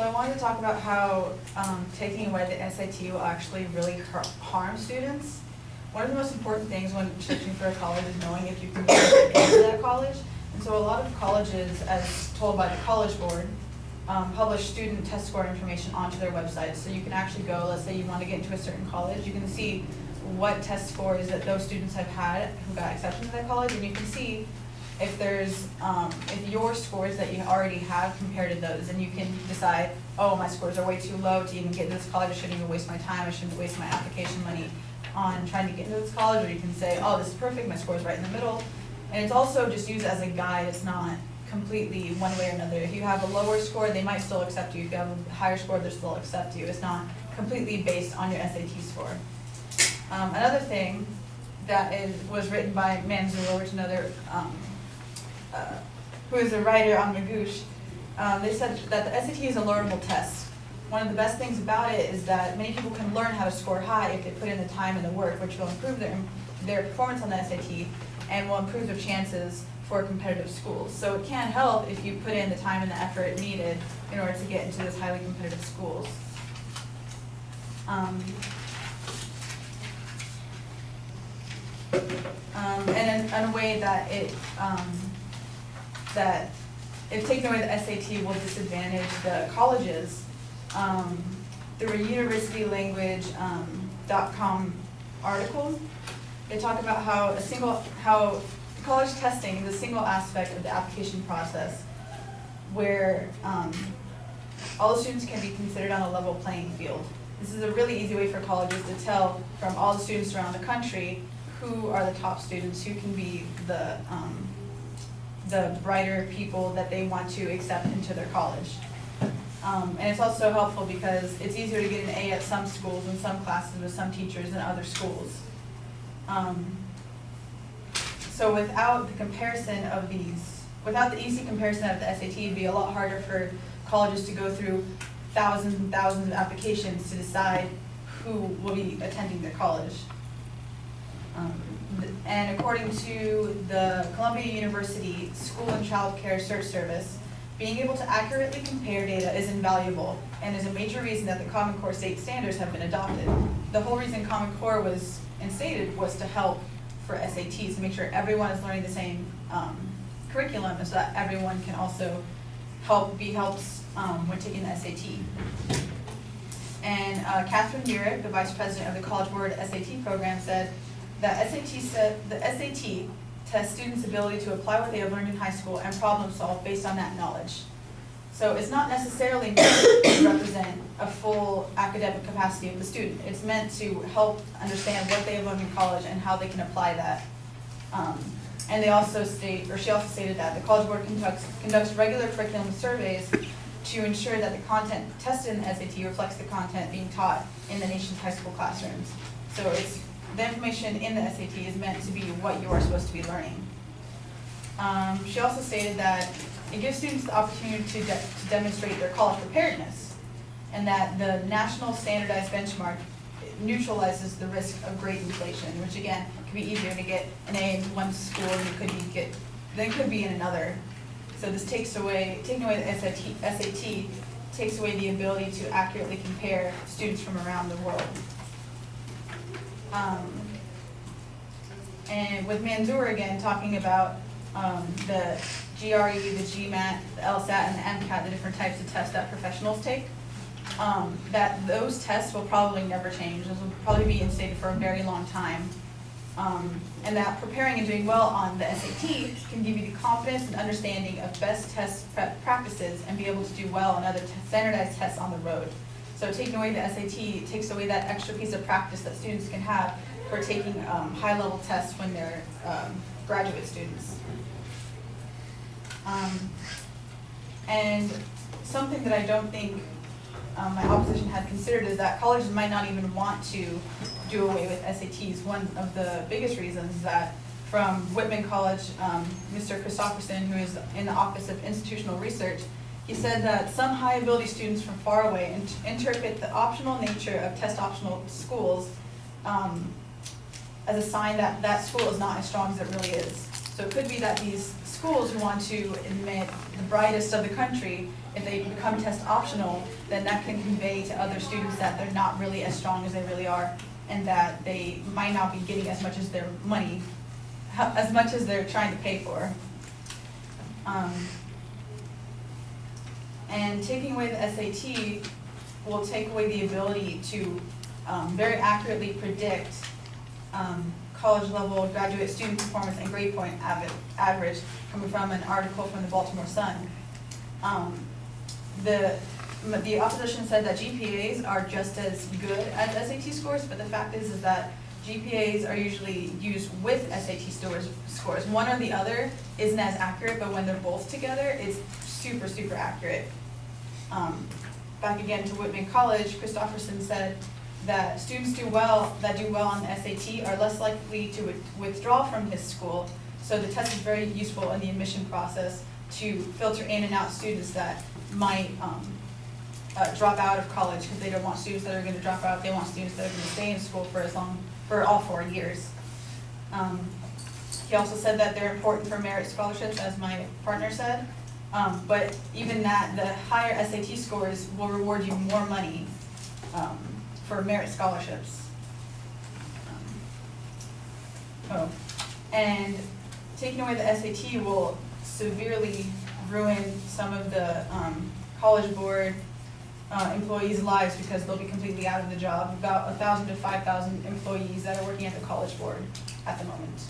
So I wanted to talk about how taking away the SAT will actually really harm students. One of the most important things when searching for a college is knowing if you can get into that college. And so a lot of colleges, as told by the College Board, publish student test score information onto their website. So you can actually go, let's say you want to get into a certain college, you can see what test scores that those students have had who got accepted to that college, and you can see if there's, if your scores that you already have compared to those, and you can decide, oh, my scores are way too low to even get into this college, I shouldn't even waste my time, I shouldn't waste my application money on trying to get into this college, or you can say, oh, this is perfect, my score's right in the middle. And it's also just used as a guide, it's not completely one way or another. If you have a lower score, they might still accept you. If you have a higher score, they'll still accept you. It's not completely based on your SAT score. Another thing that was written by Manzur, which is another, who is a writer on Magoosh, they said that the SAT is a learnable test. One of the best things about it is that many people can learn how to score high if they put in the time and the work, which will improve their performance on the SAT and will improve their chances for competitive schools. So it can help if you put in the time and the effort needed in order to get into those highly competitive schools. And in a way that that if taking away the SAT will disadvantage the colleges, through a universitylanguage.com article, they talk about how college testing is a single aspect of the application process where all the students can be considered on a level playing field. This is a really easy way for colleges to tell from all the students around the country who are the top students, who can be the brighter people that they want to accept into their college. And it's also helpful because it's easier to get an A at some schools and some classes with some teachers than other schools. So without the comparison of without the easy comparison of the SAT, it'd be a lot harder for colleges to go through thousands and thousands of applications to decide who will be attending their college. And according to the Columbia University School and Child Care Search Service, being able to accurately compare data is invaluable and is a major reason that the Common Core state standards have been adopted. The whole reason Common Core was instated was to help for SATs, to make sure everyone is learning the same curriculum, so that everyone can also be helped when taking the SAT. And Catherine Burek, the Vice President of the College Board SAT program, said that the SAT tests students' ability to apply what they have learned in high school and problem solve based on that knowledge. So it's not necessarily meant to represent a full academic capacity of the student. It's meant to help understand what they have learned in college and how they can apply that. And they also she also stated that the College Board conducts regular curriculum surveys to ensure that the content tested in the SAT reflects the content being taught in the nation's high school classrooms. So the information in the SAT is meant to be what you are supposed to be learning. She also stated that it gives students the opportunity to demonstrate their college preparedness, and that the national standardized benchmark neutralizes the risk of grade inflation, which again, can be easier to get an A in one school than it could be in another. So this taking away the SAT takes away the ability to accurately compare students from around the world. And with Manzur again talking about the GRE, the GMAT, the LSAT, and the MCAT, the different types of tests that professionals take, that those tests will probably never change. Those will probably be instated for a very long time. And that preparing and doing well on the SAT can give you the confidence and understanding of best test prep practices and be able to do well on other standardized tests on the road. So taking away the SAT takes away that extra piece of practice that students can have for taking high-level tests when they're graduate students. And something that I don't think my opposition had considered is that colleges might not even want to do away with SATs. One of the biggest reasons is that from Whitman College, Mr. Christopherson, who is in the Office of Institutional Research, he said that some high-ability students from far away interpret the optional nature of test-optional schools as a sign that that school is not as strong as it really is. So it could be that these schools who want to admit the brightest of the country, if they become test optional, then that can convey to other students that they're not really as strong as they really are, and that they might not be getting as much as their money, as much as they're trying to pay for. And taking away the SAT will take away the ability to very accurately predict college level graduate student performance and grade point average, coming from an article from the Baltimore Sun. The opposition said that GPAs are just as good as SAT scores, but the fact is that GPAs are usually used with SAT scores. One or the other isn't as accurate, but when they're both together, it's super, super accurate. Back again to Whitman College, Christofferson said that students that do well on the SAT are less likely to withdraw from his school, so the test is very useful in the admission process to filter in and out students that might drop out of college, because they don't want students that are going to drop out. They want students that are going to stay in school for all 4 years. He also said that they're important for merit scholarships, as my partner said, but even that, the higher SAT scores will reward you more money for merit scholarships. And taking away the SAT will severely ruin some of the College Board employees' lives, because they'll be completely out of the job. About 1,000 to 5,000 employees that are working at the College Board at the moment.